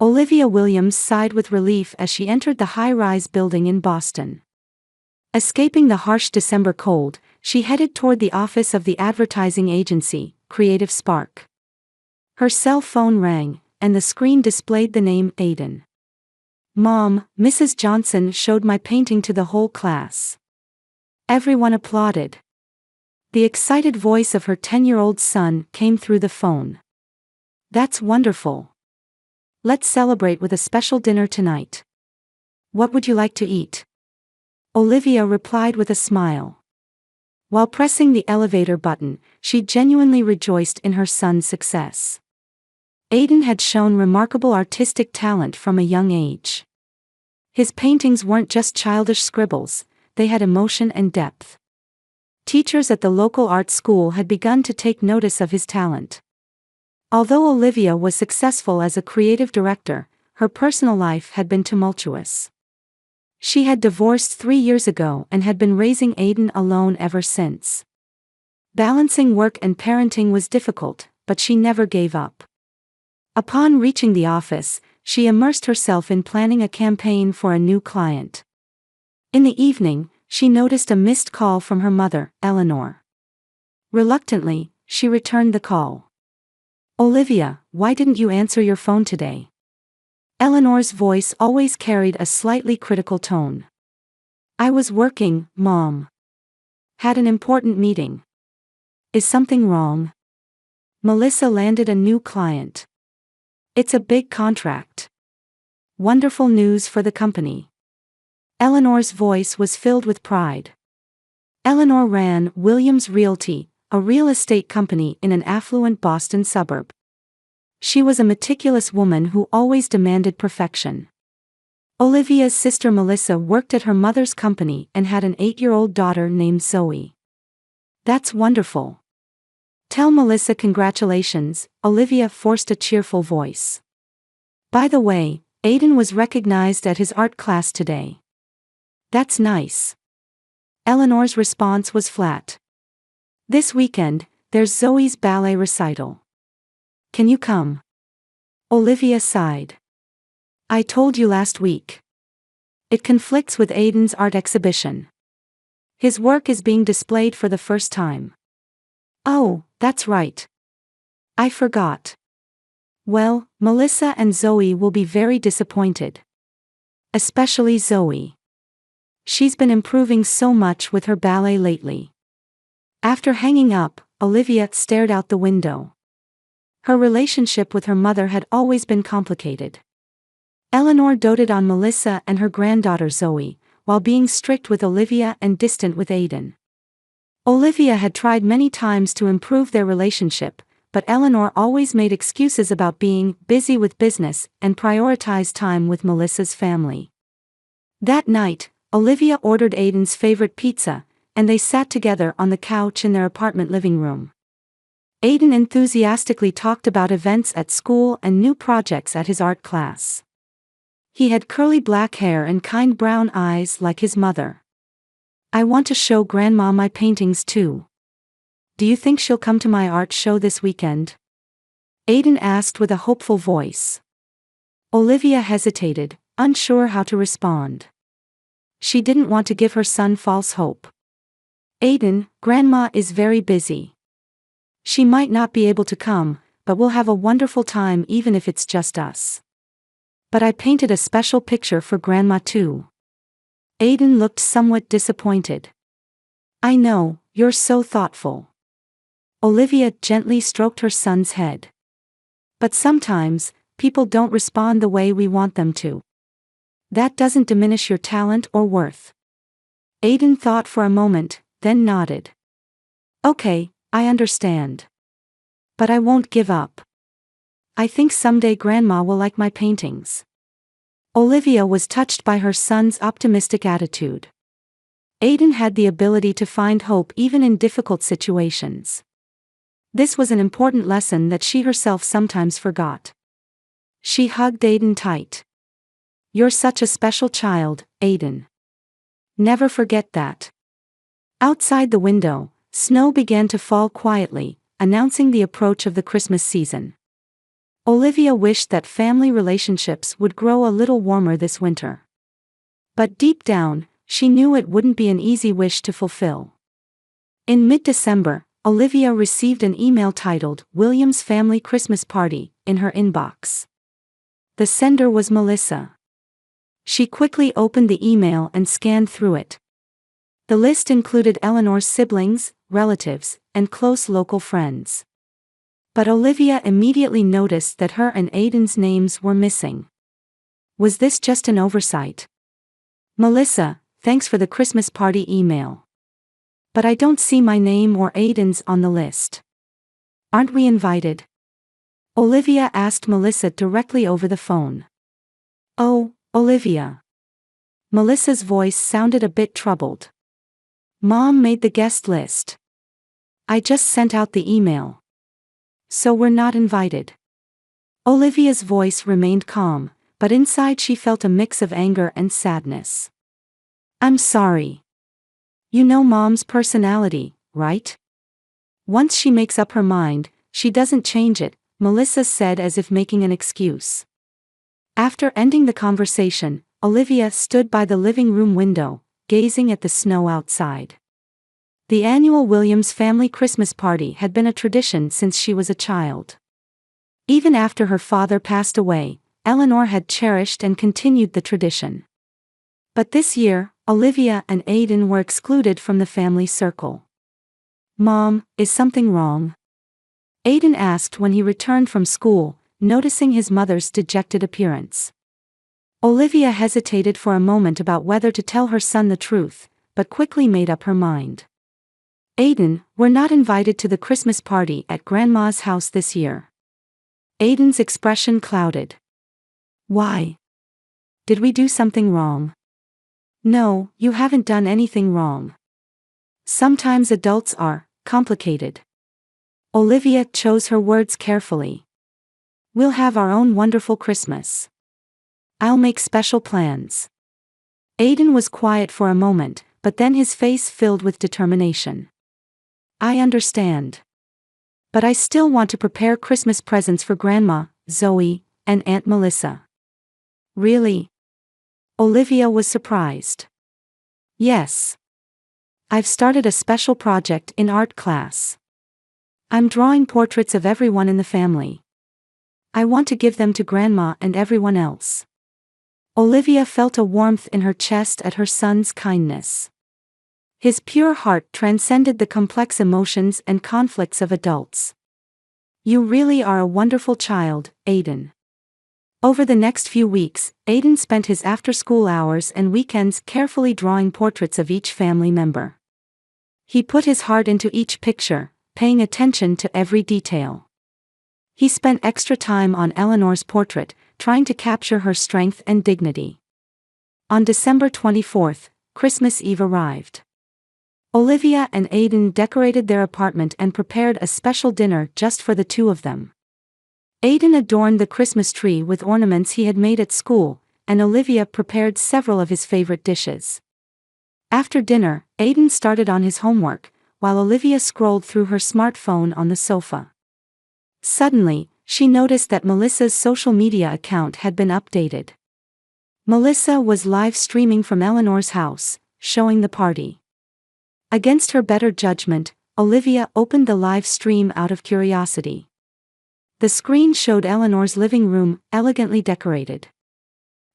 Olivia Williams sighed with relief as she entered the high-rise building in Boston. Escaping the harsh December cold, she headed toward the office of the advertising agency, Creative Spark. Her cell phone rang, and the screen displayed the name Aiden. "Mom, Mrs. Johnson showed my painting to the whole class." Everyone applauded. The excited voice of her 10-year-old son came through the phone. "That's wonderful. Let's celebrate with a special dinner tonight. What would you like to eat?" Olivia replied with a smile. While pressing the elevator button, she genuinely rejoiced in her son's success. Aiden had shown remarkable artistic talent from a young age. His paintings weren't just childish scribbles, they had emotion and depth. Teachers at the local art school had begun to take notice of his talent. Although Olivia was successful as a creative director, her personal life had been tumultuous. She had divorced 3 years ago and had been raising Aiden alone ever since. Balancing work and parenting was difficult, but she never gave up. Upon reaching the office, she immersed herself in planning a campaign for a new client. In the evening, she noticed a missed call from her mother, Eleanor. Reluctantly, she returned the call. "Olivia, why didn't you answer your phone today?" Eleanor's voice always carried a slightly critical tone. "I was working, Mom. Had an important meeting." "Is something wrong?" "Melissa landed a new client. It's a big contract. Wonderful news for the company." Eleanor's voice was filled with pride. Eleanor ran Williams Realty, a real estate company in an affluent Boston suburb. She was a meticulous woman who always demanded perfection. Olivia's sister Melissa worked at her mother's company and had an 8-year-old daughter named Zoe. "That's wonderful. Tell Melissa congratulations," Olivia forced a cheerful voice. "By the way, Aiden was recognized at his art class today." "That's nice." Eleanor's response was flat. "This weekend, there's Zoe's ballet recital. Can you come?" Olivia sighed. "I told you last week. It conflicts with Aiden's art exhibition. His work is being displayed for the first time." "Oh, that's right. I forgot." "Well, Melissa and Zoe will be very disappointed. Especially Zoe. She's been improving so much with her ballet lately." After hanging up, Olivia stared out the window. Her relationship with her mother had always been complicated. Eleanor doted on Melissa and her granddaughter Zoe, while being strict with Olivia and distant with Aiden. Olivia had tried many times to improve their relationship, but Eleanor always made excuses about being busy with business and prioritized time with Melissa's family. That night, Olivia ordered Aiden's favorite pizza, and they sat together on the couch in their apartment living room. Aiden enthusiastically talked about events at school and new projects at his art class. He had curly black hair and kind brown eyes like his mother. "I want to show Grandma my paintings too. Do you think she'll come to my art show this weekend?" Aiden asked with a hopeful voice. Olivia hesitated, unsure how to respond. She didn't want to give her son false hope. "Aiden, Grandma is very busy. She might not be able to come, but we'll have a wonderful time even if it's just us. But I painted a special picture for Grandma too." Aiden looked somewhat disappointed. "I know, you're so thoughtful." Olivia gently stroked her son's head. "But sometimes, people don't respond the way we want them to. That doesn't diminish your talent or worth." Aiden thought for a moment, then nodded. "Okay, I understand. But I won't give up. I think someday Grandma will like my paintings." Olivia was touched by her son's optimistic attitude. Aiden had the ability to find hope even in difficult situations. This was an important lesson that she herself sometimes forgot. She hugged Aiden tight. "You're such a special child, Aiden. Never forget that." Outside the window, snow began to fall quietly, announcing the approach of the Christmas season. Olivia wished that family relationships would grow a little warmer this winter. But deep down, she knew it wouldn't be an easy wish to fulfill. In mid-December, Olivia received an email titled "William's Family Christmas Party" in her inbox. The sender was Melissa. She quickly opened the email and scanned through it. The list included Eleanor's siblings, relatives, and close local friends. But Olivia immediately noticed that her and Aidan's names were missing. Was this just an oversight? "Melissa, thanks for the Christmas party email. But I don't see my name or Aidan's on the list. Aren't we invited?" Olivia asked Melissa directly over the phone. "Oh, Olivia." Melissa's voice sounded a bit troubled. "Mom made the guest list. I just sent out the email. So we're not invited." Olivia's voice remained calm, but inside she felt a mix of anger and sadness. "I'm sorry. You know Mom's personality, right? Once she makes up her mind, she doesn't change it," Melissa said as if making an excuse. After ending the conversation, Olivia stood by the living room window, gazing at the snow outside. The annual Williams family Christmas party had been a tradition since she was a child. Even after her father passed away, Eleanor had cherished and continued the tradition. But this year, Olivia and Aidan were excluded from the family circle. "Mom, is something wrong?" Aidan asked when he returned from school, noticing his mother's dejected appearance. Olivia hesitated for a moment about whether to tell her son the truth, but quickly made up her mind. "Aidan, we're not invited to the Christmas party at Grandma's house this year." Aidan's expression clouded. "Why? Did we do something wrong?" "No, you haven't done anything wrong. Sometimes adults are complicated." Olivia chose her words carefully. "We'll have our own wonderful Christmas. I'll make special plans." Aidan was quiet for a moment, but then his face filled with determination. "I understand. But I still want to prepare Christmas presents for Grandma, Zoe, and Aunt Melissa." "Really?" Olivia was surprised. "Yes. I've started a special project in art class. I'm drawing portraits of everyone in the family. I want to give them to Grandma and everyone else." Olivia felt a warmth in her chest at her son's kindness. His pure heart transcended the complex emotions and conflicts of adults. "You really are a wonderful child, Aidan." Over the next few weeks, Aidan spent his after-school hours and weekends carefully drawing portraits of each family member. He put his heart into each picture, paying attention to every detail. He spent extra time on Eleanor's portrait, trying to capture her strength and dignity. On December 24th, Christmas Eve arrived. Olivia and Aidan decorated their apartment and prepared a special dinner just for the two of them. Aidan adorned the Christmas tree with ornaments he had made at school, and Olivia prepared several of his favorite dishes. After dinner, Aidan started on his homework, while Olivia scrolled through her smartphone on the sofa. Suddenly, she noticed that Melissa's social media account had been updated. Melissa was live streaming from Eleanor's house, showing the party. Against her better judgment, Olivia opened the live stream out of curiosity. The screen showed Eleanor's living room, elegantly decorated.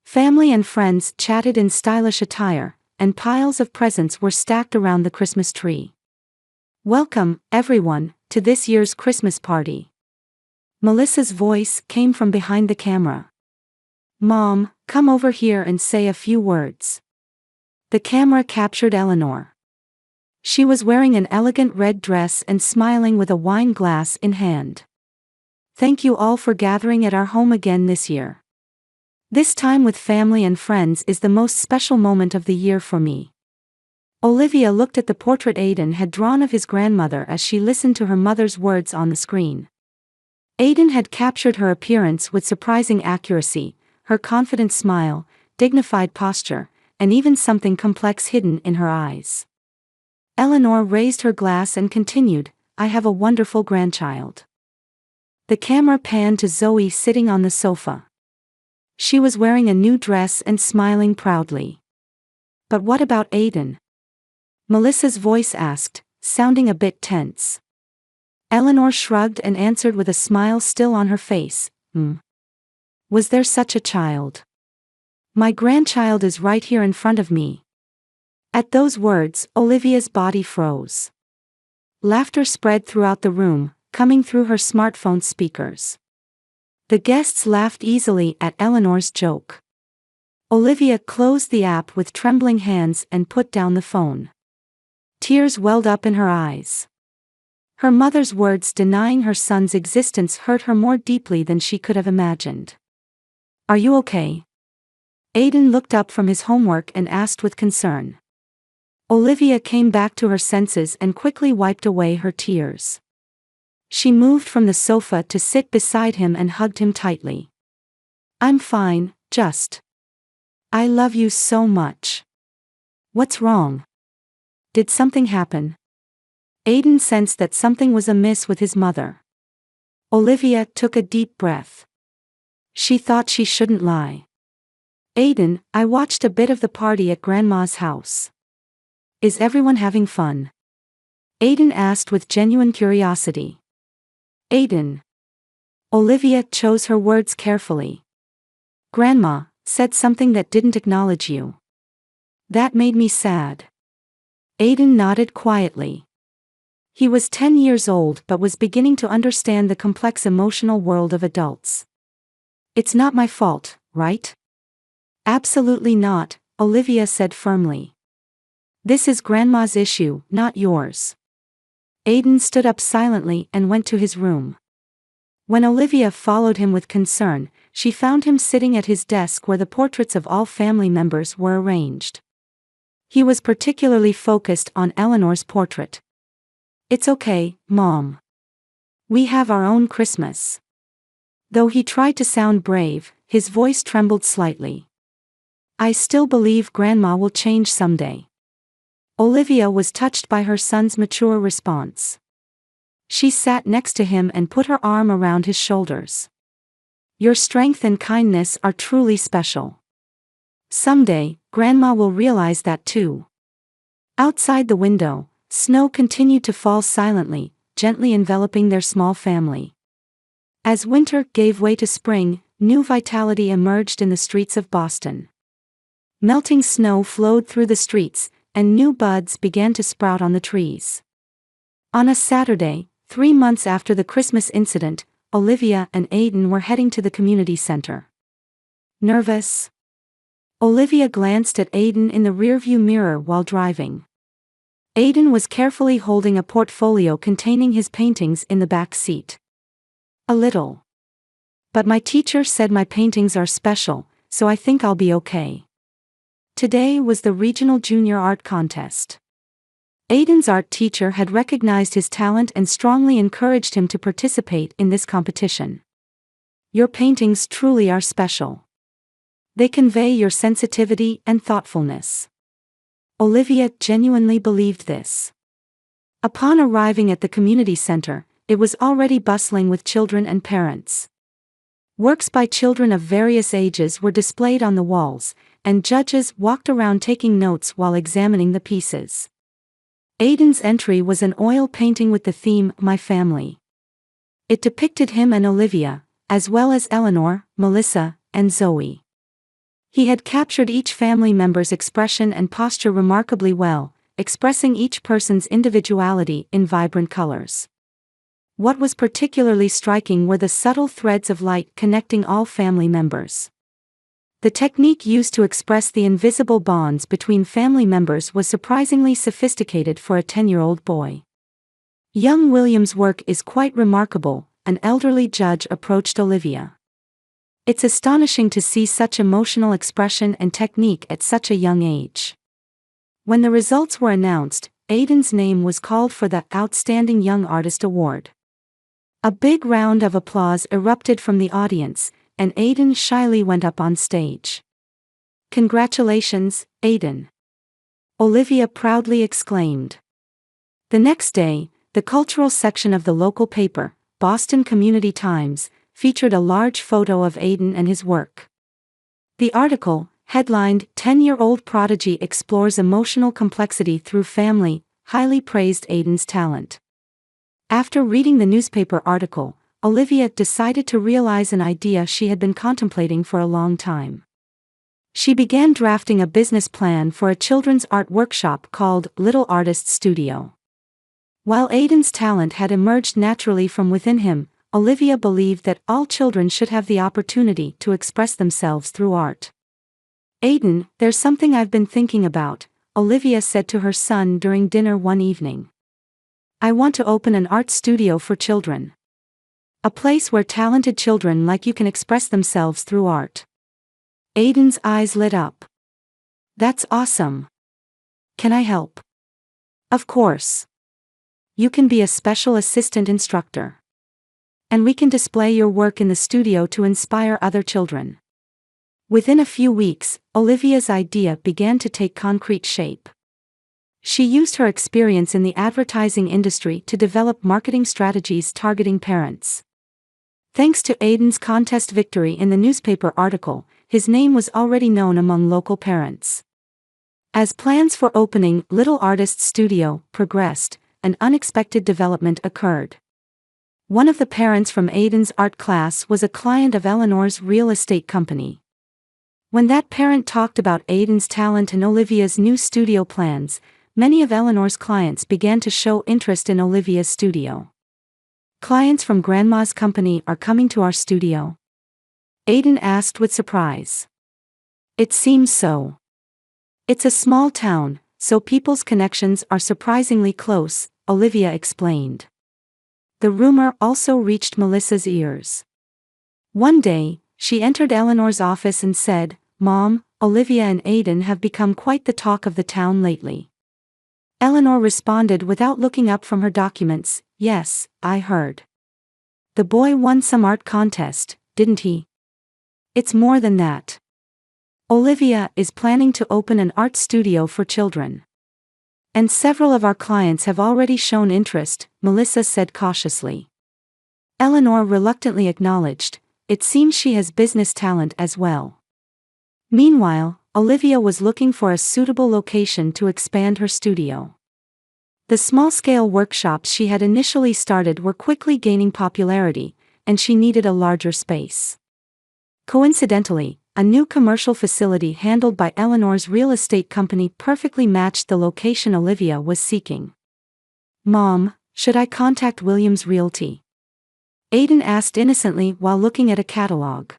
Family and friends chatted in stylish attire, and piles of presents were stacked around the Christmas tree. "Welcome, everyone, to this year's Christmas party." Melissa's voice came from behind the camera. "Mom, come over here and say a few words." The camera captured Eleanor. She was wearing an elegant red dress and smiling with a wine glass in hand. "Thank you all for gathering at our home again this year. This time with family and friends is the most special moment of the year for me." Olivia looked at the portrait Aidan had drawn of his grandmother as she listened to her mother's words on the screen. Aidan had captured her appearance with surprising accuracy, her confident smile, dignified posture, and even something complex hidden in her eyes. Eleanor raised her glass and continued, "I have a wonderful grandchild. The camera panned to Zoe sitting on the sofa. She was wearing a new dress and smiling proudly. But what about Aiden? Melissa's voice asked, sounding a bit tense. Eleanor shrugged and answered with a smile still on her face. Was there such a child? My grandchild is right here in front of me. At those words, Olivia's body froze. Laughter spread throughout the room, coming through her smartphone speakers. The guests laughed easily at Eleanor's joke. Olivia closed the app with trembling hands and put down the phone. Tears welled up in her eyes. Her mother's words denying her son's existence hurt her more deeply than she could have imagined. Are you okay? Aiden looked up from his homework and asked with concern. Olivia came back to her senses and quickly wiped away her tears. She moved from the sofa to sit beside him and hugged him tightly. I'm fine, just. I love you so much. What's wrong? Did something happen? Aiden sensed that something was amiss with his mother. Olivia took a deep breath. She thought she shouldn't lie. Aiden, I watched a bit of the party at Grandma's house. Is everyone having fun? Aiden asked with genuine curiosity. Aiden. Olivia chose her words carefully. Grandma said something that didn't acknowledge you. That made me sad. Aiden nodded quietly. He was 10 years old but was beginning to understand the complex emotional world of adults. It's not my fault, right? Absolutely not, Olivia said firmly. This is Grandma's issue, not yours. Aiden stood up silently and went to his room. When Olivia followed him with concern, she found him sitting at his desk where the portraits of all family members were arranged. He was particularly focused on Eleanor's portrait. It's okay, Mom. We have our own Christmas. Though he tried to sound brave, his voice trembled slightly. I still believe Grandma will change someday. Olivia was touched by her son's mature response. She sat next to him and put her arm around his shoulders. Your strength and kindness are truly special. Someday, Grandma will realize that too. Outside the window, snow continued to fall silently, gently enveloping their small family. As winter gave way to spring, new vitality emerged in the streets of Boston. Melting snow flowed through the streets, and new buds began to sprout on the trees. On a Saturday, 3 months after the Christmas incident, Olivia and Aiden were heading to the community center. Nervous? Olivia glanced at Aiden in the rearview mirror while driving. Aiden was carefully holding a portfolio containing his paintings in the back seat. A little. But my teacher said my paintings are special, so I think I'll be okay. Today was the regional junior art contest. Aiden's art teacher had recognized his talent and strongly encouraged him to participate in this competition. Your paintings truly are special. They convey your sensitivity and thoughtfulness. Olivia genuinely believed this. Upon arriving at the community center, it was already bustling with children and parents. Works by children of various ages were displayed on the walls, and judges walked around taking notes while examining the pieces. Aiden's entry was an oil painting with the theme, My Family. It depicted him and Olivia, as well as Eleanor, Melissa, and Zoe. He had captured each family member's expression and posture remarkably well, expressing each person's individuality in vibrant colors. What was particularly striking were the subtle threads of light connecting all family members. The technique used to express the invisible bonds between family members was surprisingly sophisticated for a 10-year-old boy. Young William's work is quite remarkable, an elderly judge approached Olivia. It's astonishing to see such emotional expression and technique at such a young age. When the results were announced, Aiden's name was called for the Outstanding Young Artist Award. A big round of applause erupted from the audience, and Aiden shyly went up on stage. Congratulations, Aiden! Olivia proudly exclaimed. The next day, the cultural section of the local paper, Boston Community Times, featured a large photo of Aiden and his work. The article, headlined "10-Year-Old Prodigy Explores Emotional Complexity Through Family," highly praised Aiden's talent. After reading the newspaper article, Olivia decided to realize an idea she had been contemplating for a long time. She began drafting a business plan for a children's art workshop called Little Artist Studio. While Aiden's talent had emerged naturally from within him, Olivia believed that all children should have the opportunity to express themselves through art. "Aiden, there's something I've been thinking about," Olivia said to her son during dinner one evening. "I want to open an art studio for children. A place where talented children like you can express themselves through art." Aiden's eyes lit up. "That's awesome. Can I help?" "Of course. You can be a special assistant instructor. And we can display your work in the studio to inspire other children." Within a few weeks, Olivia's idea began to take concrete shape. She used her experience in the advertising industry to develop marketing strategies targeting parents. Thanks to Aiden's contest victory in the newspaper article, his name was already known among local parents. As plans for opening Little Artist Studio progressed, an unexpected development occurred. One of the parents from Aiden's art class was a client of Eleanor's real estate company. When that parent talked about Aiden's talent and Olivia's new studio plans, many of Eleanor's clients began to show interest in Olivia's studio. "Clients from Grandma's company are coming to our studio?" Aiden asked with surprise. "It seems so. It's a small town, so people's connections are surprisingly close," Olivia explained. The rumor also reached Melissa's ears. One day, she entered Eleanor's office and said, "Mom, Olivia and Aiden have become quite the talk of the town lately." Eleanor responded without looking up from her documents, "Yes, I heard. The boy won some art contest, didn't he?" "It's more than that. Olivia is planning to open an art studio for children. And several of our clients have already shown interest," Melissa said cautiously. Eleanor reluctantly acknowledged, "It seems she has business talent as well." Meanwhile, Olivia was looking for a suitable location to expand her studio. The small-scale workshops she had initially started were quickly gaining popularity, and she needed a larger space. Coincidentally, a new commercial facility handled by Eleanor's real estate company perfectly matched the location Olivia was seeking. "Mom, should I contact Williams Realty?" Aiden asked innocently while looking at a catalog.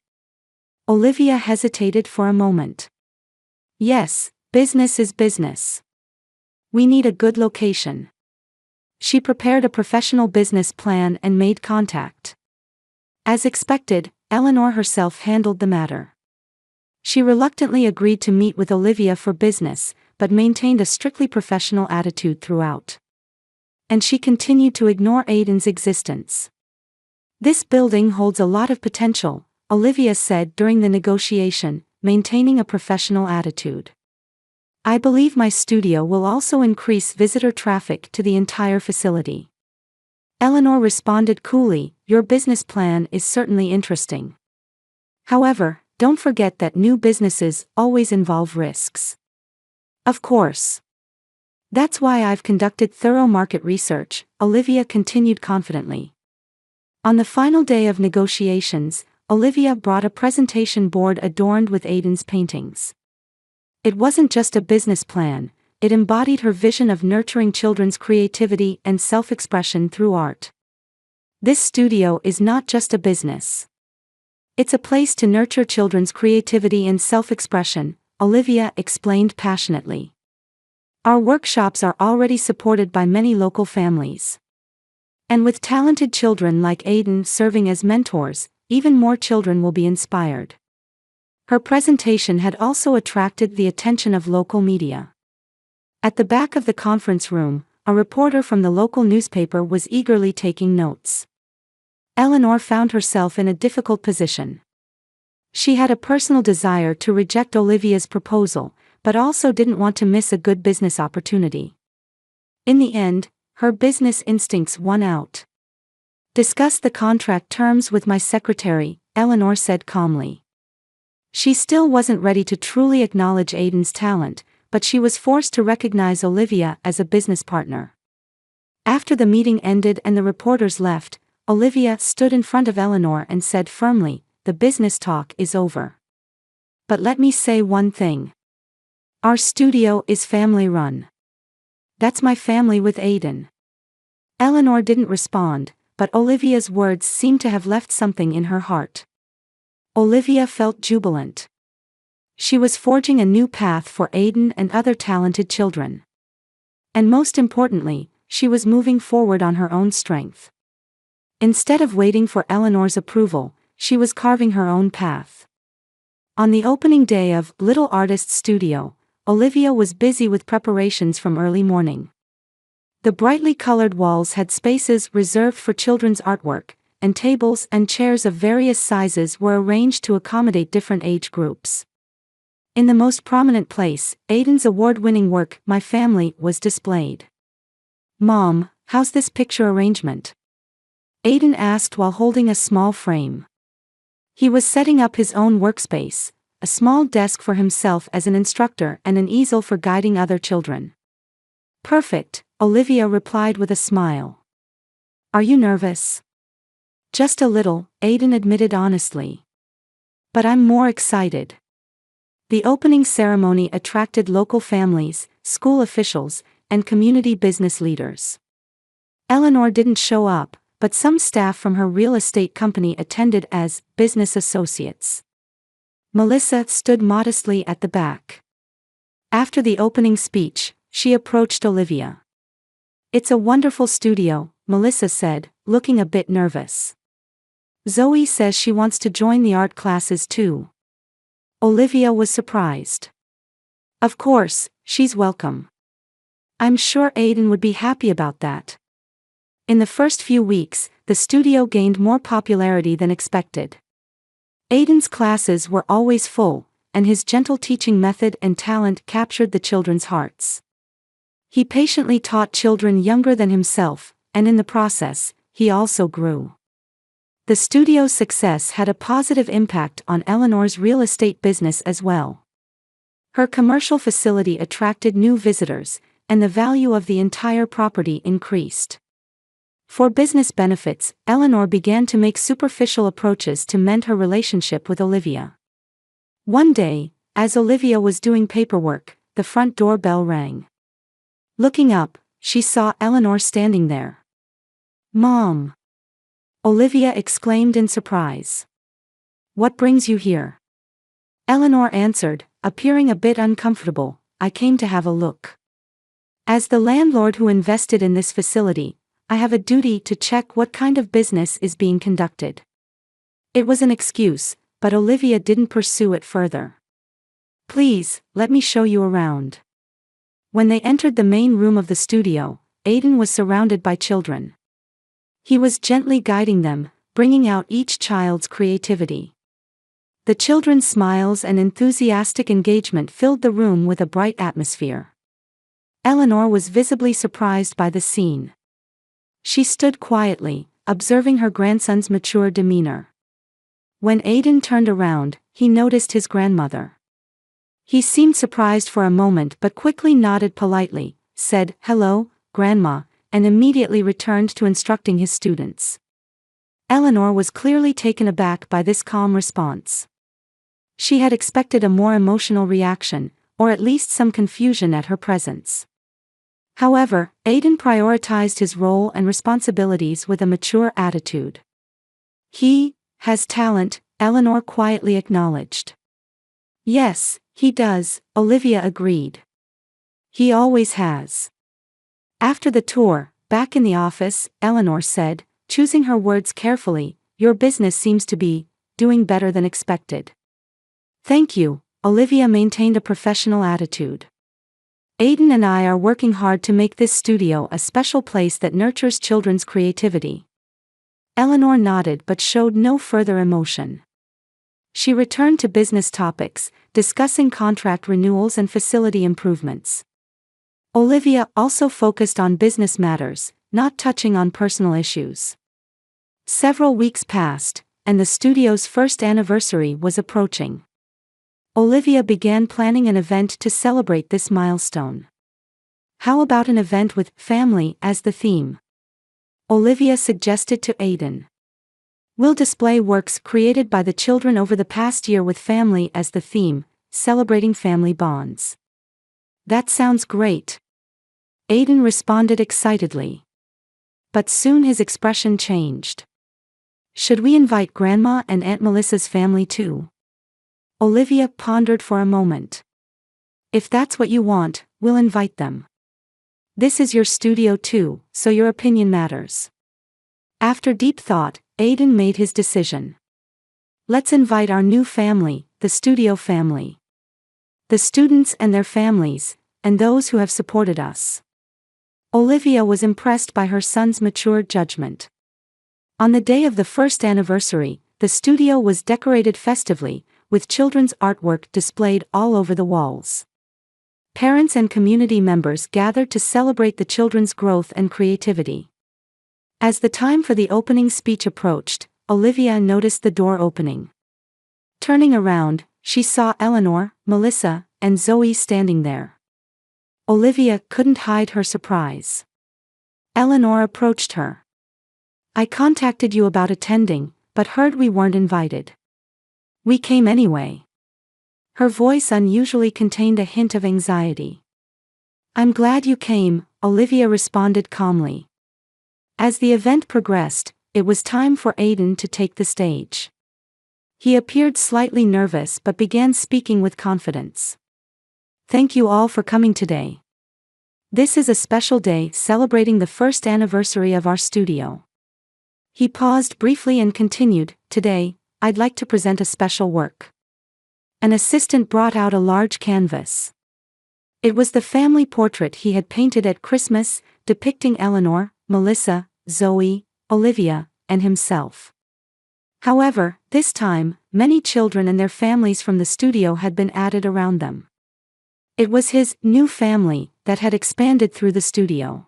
Olivia hesitated for a moment. "Yes, business is business. We need a good location." She prepared a professional business plan and made contact. As expected, Eleanor herself handled the matter. She reluctantly agreed to meet with Olivia for business, but maintained a strictly professional attitude throughout. And she continued to ignore Aiden's existence. "This building holds a lot of potential," Olivia said during the negotiation, maintaining a professional attitude. "I believe my studio will also increase visitor traffic to the entire facility." Eleanor responded coolly, "Your business plan is certainly interesting. However, don't forget that new businesses always involve risks." "Of course. That's why I've conducted thorough market research," Olivia continued confidently. On the final day of negotiations, Olivia brought a presentation board adorned with Aiden's paintings. It wasn't just a business plan, it embodied her vision of nurturing children's creativity and self-expression through art. "This studio is not just a business. It's a place to nurture children's creativity and self-expression," Olivia explained passionately. "Our workshops are already supported by many local families. And with talented children like Aiden serving as mentors, even more children will be inspired." Her presentation had also attracted the attention of local media. At the back of the conference room, a reporter from the local newspaper was eagerly taking notes. Eleanor found herself in a difficult position. She had a personal desire to reject Olivia's proposal, but also didn't want to miss a good business opportunity. In the end, her business instincts won out. Discuss the contract terms with my secretary, Eleanor said calmly. She still wasn't ready to truly acknowledge Aiden's talent, but she was forced to recognize Olivia as a business partner. After the meeting ended and the reporters left, Olivia stood in front of Eleanor and said firmly, "The business talk is over. But let me say one thing. Our studio is family-run. That's my family with Aiden." Eleanor didn't respond, but Olivia's words seemed to have left something in her heart. Olivia felt jubilant. She was forging a new path for Aiden and other talented children. And most importantly, she was moving forward on her own strength. Instead of waiting for Eleanor's approval, she was carving her own path. On the opening day of Little Artist's Studio, Olivia was busy with preparations from early morning. The brightly colored walls had spaces reserved for children's artwork, and tables and chairs of various sizes were arranged to accommodate different age groups. In the most prominent place, Aiden's award-winning work, My Family, was displayed. "Mom, how's this picture arrangement?" Aiden asked while holding a small frame. He was setting up his own workspace, a small desk for himself as an instructor and an easel for guiding other children. "Perfect," Olivia replied with a smile. "Are you nervous?" "Just a little," Aiden admitted honestly. "But I'm more excited." The opening ceremony attracted local families, school officials, and community business leaders. Eleanor didn't show up, but some staff from her real estate company attended as business associates. Melissa stood modestly at the back. After the opening speech, she approached Olivia. "It's a wonderful studio," Melissa said, looking a bit nervous. "Zoe says she wants to join the art classes too." Olivia was surprised. "Of course, she's welcome. I'm sure Aiden would be happy about that." In the first few weeks, the studio gained more popularity than expected. Aiden's classes were always full, and his gentle teaching method and talent captured the children's hearts. He patiently taught children younger than himself, and in the process, he also grew. The studio's success had a positive impact on Eleanor's real estate business as well. Her commercial facility attracted new visitors, and the value of the entire property increased. For business benefits, Eleanor began to make superficial approaches to mend her relationship with Olivia. One day, as Olivia was doing paperwork, the front door bell rang. Looking up, she saw Eleanor standing there. "Mom!" Olivia exclaimed in surprise. "What brings you here?" Eleanor answered, appearing a bit uncomfortable, "I came to have a look. As the landlord who invested in this facility, I have a duty to check what kind of business is being conducted." It was an excuse, but Olivia didn't pursue it further. "Please, let me show you around." When they entered the main room of the studio, Aiden was surrounded by children. He was gently guiding them, bringing out each child's creativity. The children's smiles and enthusiastic engagement filled the room with a bright atmosphere. Eleanor was visibly surprised by the scene. She stood quietly, observing her grandson's mature demeanor. When Aiden turned around, he noticed his grandmother. He seemed surprised for a moment but quickly nodded politely, said, "Hello, Grandma," and immediately returned to instructing his students. Eleanor was clearly taken aback by this calm response. She had expected a more emotional reaction, or at least some confusion at her presence. However, Aiden prioritized his role and responsibilities with a mature attitude. "He has talent," Eleanor quietly acknowledged. "Yes, he does," Olivia agreed. "He always has." After the tour, back in the office, Eleanor said, choosing her words carefully, "Your business seems to be doing better than expected." "Thank you," Olivia maintained a professional attitude. "Aiden and I are working hard to make this studio a special place that nurtures children's creativity." Eleanor nodded but showed no further emotion. She returned to business topics, discussing contract renewals and facility improvements. Olivia also focused on business matters, not touching on personal issues. Several weeks passed, and the studio's first anniversary was approaching. Olivia began planning an event to celebrate this milestone. How about an event with family as the theme? Olivia suggested to Aiden. We'll display works created by the children over the past year with family as the theme, celebrating family bonds. That sounds great. Aiden responded excitedly. But soon his expression changed. Should we invite Grandma and Aunt Melissa's family too? Olivia pondered for a moment. If that's what you want, we'll invite them. This is your studio too, so your opinion matters. After deep thought, Aiden made his decision. Let's invite our new family, the studio family. The students and their families, and those who have supported us. Olivia was impressed by her son's mature judgment. On the day of the first anniversary, the studio was decorated festively, with children's artwork displayed all over the walls. Parents and community members gathered to celebrate the children's growth and creativity. As the time for the opening speech approached, Olivia noticed the door opening. Turning around, she saw Eleanor, Melissa, and Zoe standing there. Olivia couldn't hide her surprise. Eleanor approached her. I contacted you about attending, but heard we weren't invited. We came anyway. Her voice unusually contained a hint of anxiety. I'm glad you came, Olivia responded calmly. As the event progressed, it was time for Aiden to take the stage. He appeared slightly nervous but began speaking with confidence. Thank you all for coming today. This is a special day celebrating the first anniversary of our studio. He paused briefly and continued, Today, I'd like to present a special work. An assistant brought out a large canvas. It was the family portrait he had painted at Christmas, depicting Eleanor, Melissa, Zoe, Olivia, and himself. However, this time, many children and their families from the studio had been added around them. It was his new family that had expanded through the studio.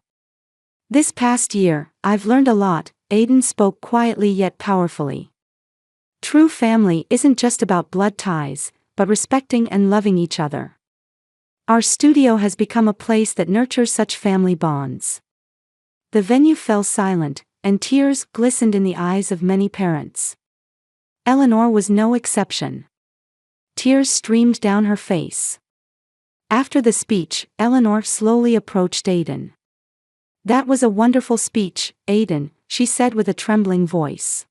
This past year, I've learned a lot, Aiden spoke quietly yet powerfully. True family isn't just about blood ties, but respecting and loving each other. Our studio has become a place that nurtures such family bonds. The venue fell silent, and tears glistened in the eyes of many parents. Eleanor was no exception. Tears streamed down her face. After the speech, Eleanor slowly approached Aiden. That was a wonderful speech, Aiden, she said with a trembling voice.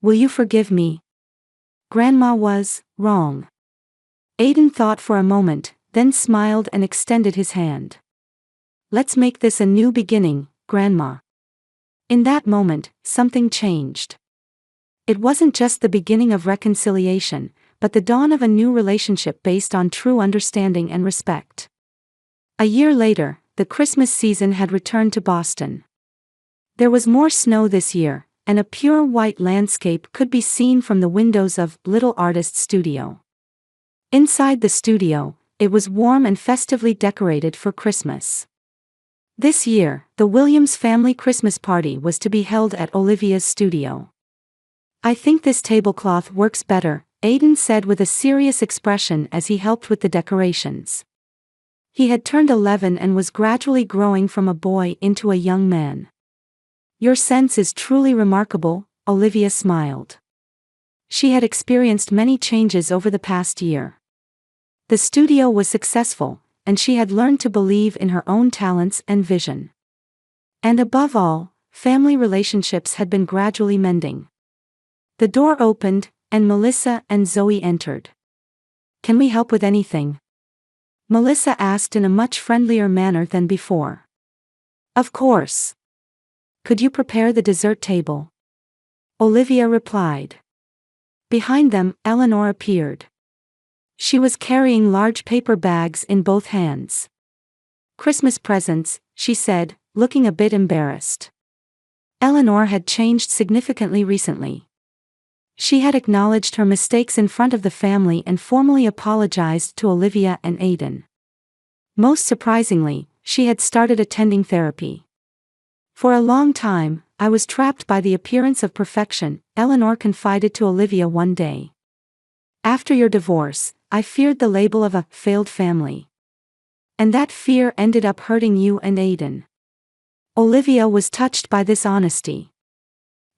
Will you forgive me? Grandma was wrong. Aiden thought for a moment, then smiled and extended his hand. Let's make this a new beginning, Grandma. In that moment, something changed. It wasn't just the beginning of reconciliation, but the dawn of a new relationship based on true understanding and respect. A year later, the Christmas season had returned to Boston. There was more snow this year, and a pure white landscape could be seen from the windows of Little Artist Studio. Inside the studio, it was warm and festively decorated for Christmas. This year, the Williams family Christmas party was to be held at Olivia's studio. I think this tablecloth works better, Aiden said with a serious expression as he helped with the decorations. He had turned 11 and was gradually growing from a boy into a young man. Your sense is truly remarkable, Olivia smiled. She had experienced many changes over the past year. The studio was successful, and she had learned to believe in her own talents and vision. And above all, family relationships had been gradually mending. The door opened, and Melissa and Zoe entered. Can we help with anything? Melissa asked in a much friendlier manner than before. Of course. Could you prepare the dessert table? Olivia replied. Behind them, Eleanor appeared. She was carrying large paper bags in both hands. Christmas presents, she said, looking a bit embarrassed. Eleanor had changed significantly recently. She had acknowledged her mistakes in front of the family and formally apologized to Olivia and Aiden. Most surprisingly, she had started attending therapy. For a long time, I was trapped by the appearance of perfection, Eleanor confided to Olivia one day. After your divorce, I feared the label of a failed family. And that fear ended up hurting you and Aidan. Olivia was touched by this honesty.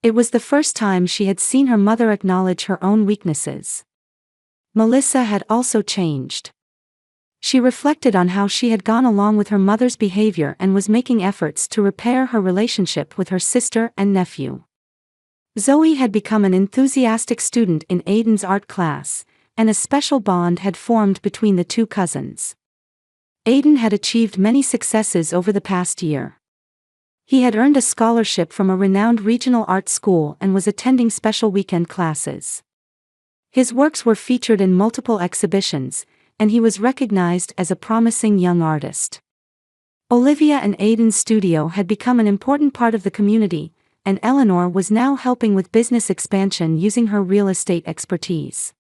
It was the first time she had seen her mother acknowledge her own weaknesses. Melissa had also changed. She reflected on how she had gone along with her mother's behavior and was making efforts to repair her relationship with her sister and nephew. Zoe had become an enthusiastic student in Aidan's art class, and a special bond had formed between the two cousins. Aidan had achieved many successes over the past year. He had earned a scholarship from a renowned regional art school and was attending special weekend classes. His works were featured in multiple exhibitions, and he was recognized as a promising young artist. Olivia and Aidan's studio had become an important part of the community, and Eleanor was now helping with business expansion using her real estate expertise.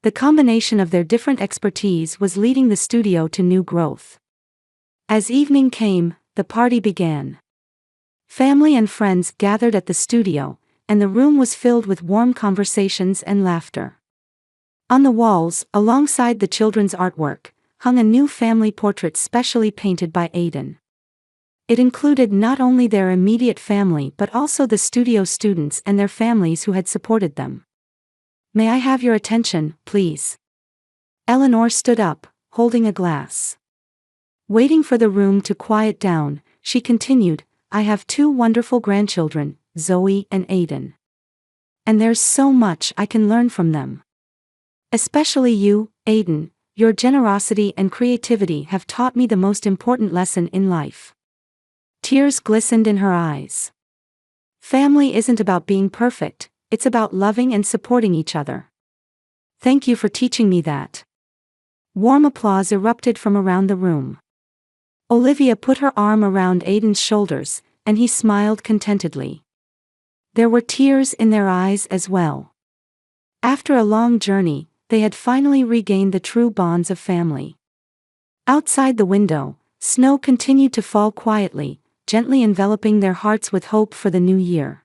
The combination of their different expertise was leading the studio to new growth. As evening came, the party began. Family and friends gathered at the studio, and the room was filled with warm conversations and laughter. On the walls, alongside the children's artwork, hung a new family portrait specially painted by Aidan. It included not only their immediate family but also the studio students and their families who had supported them. May I have your attention, please? Eleanor stood up, holding a glass. Waiting for the room to quiet down, she continued, I have two wonderful grandchildren, Zoe and Aidan. And there's so much I can learn from them. Especially you, Aidan, your generosity and creativity have taught me the most important lesson in life. Tears glistened in her eyes. Family isn't about being perfect, it's about loving and supporting each other. Thank you for teaching me that. Warm applause erupted from around the room. Olivia put her arm around Aidan's shoulders, and he smiled contentedly. There were tears in their eyes as well. After a long journey, they had finally regained the true bonds of family. Outside the window, snow continued to fall quietly, gently enveloping their hearts with hope for the new year.